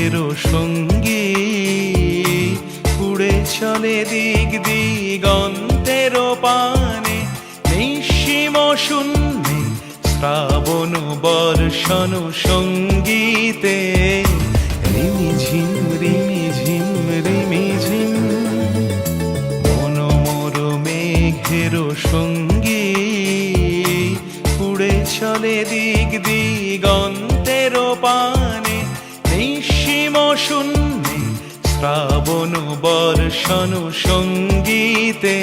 মেঘের সঙ্গী উড়ে চলে দিক দিগন্তের পানে, নিঃসীম শূন্যে শ্রাবণ বর্ষণ সঙ্গীতে রিমিঝিম রিমিঝিম রিমিঝিম মন মোর মেঘের সঙ্গী উড়ে চলে দিক দিগন্তের পানে, নিঃসীম শূন্যে শ্রাবণ বর্ষণ সঙ্গীতে